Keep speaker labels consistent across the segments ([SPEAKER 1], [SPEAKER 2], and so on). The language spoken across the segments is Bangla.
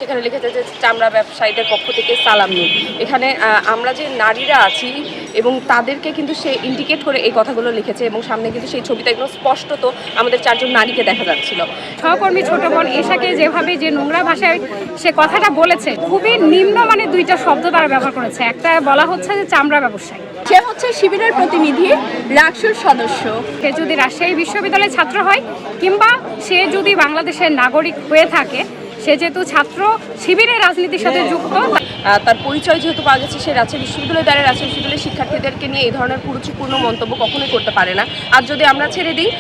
[SPEAKER 1] এখানে লিখেছে যে চামড়া ব্যবসায়ীদের পক্ষ থেকে সালাম নিন। এখানে আমরা যে নারীরা আছি এবং তাদেরকে কিন্তু সে ইন্ডিকেট করে এই কথাগুলো লিখেছে এবং সামনে কিন্তু সেই ছবিটা একদম স্পষ্টত আমাদের চারজন নারীকে দেখা যাচ্ছিল।
[SPEAKER 2] সহকর্মী ছোট বোন এশাকে যেভাবে যে নোংরা ভাষায় সে কথাটা বলেছে, খুবই নিম্নমানের দুইটা শব্দ তারা ব্যবহার করেছে। একটা বলা হচ্ছে যে চামড়া ব্যবসায়ী,
[SPEAKER 3] সে হচ্ছে শিবিরের প্রতিনিধি, রাকসুর সদস্য।
[SPEAKER 2] সে যদি রাজশাহী বিশ্ববিদ্যালয়ের ছাত্র হয় কিংবা সে যদি বাংলাদেশের নাগরিক হয়ে থাকে, সে যেহেতু ছাত্র শিবিরের রাজনীতির সাথে যুক্ত,
[SPEAKER 1] তার পরিচয় যেহেতু পাওয়া গেছে, সে রাজশাহী বিশ্ববিদ্যালয় দ্বারা রাজশাহী বিশ্ববিদ্যালয়ের শিক্ষার্থীদেরকে নিয়ে এই ধরনের কুরুচিপূর্ণ মন্তব্য কখনোই করতে পারে না। আর যদি আমরা ছেড়ে দিই,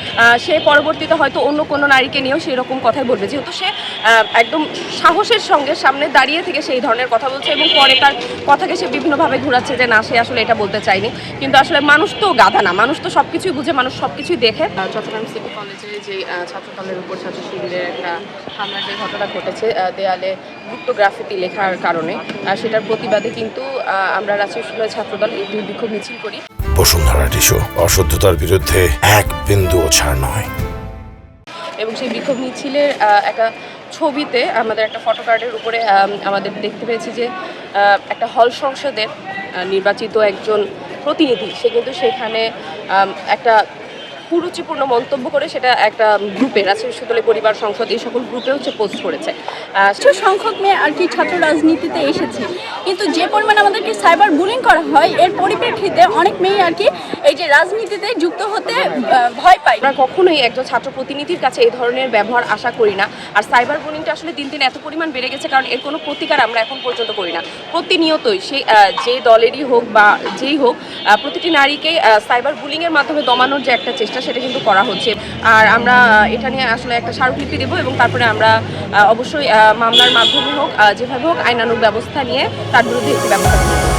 [SPEAKER 1] সে পরবর্তীতে হয়তো অন্য কোনো নারীকে নিয়েও সেই রকম কথাই বলবে, যেহেতু সে একদম সাহসের সঙ্গে সামনে দাঁড়িয়ে থেকে সেই ধরনের কথা বলছে এবং পরে তার কথাকে সে বিভিন্নভাবে ঘোরাচ্ছে যে না, সে আসলে এটা বলতে চায়নি। কিন্তু আসলে মানুষ তো গাধা না, মানুষ তো সব কিছুই বুঝে, মানুষ সব কিছুই দেখে। চট্টগ্রাম সিটি কলেজে যে ছাত্রদলের উপর ছাত্র শিবিরের একটা হামলার যে ঘটনা ঘটেছে, দেয়ালে গুপ্ত গ্রাফিতি লেখার কারণে, সেটার প্রতিবাদে কিন্তু আমরা রাজশাহী বিশ্ববিদ্যালয় ছাত্রদল এই বিক্ষোভ মিছিল করি।
[SPEAKER 4] বসুন্ধরা টিস্যু অশুদ্ধতার বিরুদ্ধে এক বিন্দুও ছাড় নয়।
[SPEAKER 1] এবং সেই বিক্ষোভ মিছিলের একটা ছবিতে আমাদের একটা ফটোকার্ডের উপরে আমাদের দেখতে পেয়েছি যে একটা হল সংসদের নির্বাচিত একজন প্রতিনিধি, সে কিন্তু সেখানে একটা কুরুচিপূর্ণ মন্তব্য করে সেটা একটা গ্রুপে, রাজশাহী বিশ্ববিদ্যালয় পরিবার সংসদ, এই সকল গ্রুপে হচ্ছে পোস্ট করেছে।
[SPEAKER 3] কিছু সংখ্যক মেয়ে আর কি ছাত্র রাজনীতিতে এসেছে, কিন্তু যে পরিমাণে আমাদেরকে সাইবার বুলিং করা হয়, এর পরিপ্রেক্ষিতে অনেক মেয়ে আর কি এই যে রাজনীতিতে যুক্ত হতে ভয় পায়।
[SPEAKER 1] আমরা কখনোই একজন ছাত্র প্রতিনিধির কাছে এই ধরনের ব্যবহার আশা করি না। আর সাইবার বুলিংটা আসলে দিন দিন এত পরিমাণ বেড়ে গেছে, কারণ এর কোনো প্রতিকার আমরা এখন পর্যন্ত করি না। প্রতিনিয়তই সেই যে দলেরই হোক বা যেই হোক, প্রতিটি নারীকে সাইবার বুলিংয়ের মাধ্যমে দমানোর যে একটা চেষ্টা, সেটা কিন্তু করা হচ্ছে। আর আমরা এটা নিয়ে আসলে একটা স্মারকলিপি দেবো এবং তারপরে আমরা অবশ্যই মামলার মাধ্যমে হোক, যেভাবে হোক আইনানুগ ব্যবস্থা নিয়ে তার বিরুদ্ধে একটি ব্যবস্থা নেব।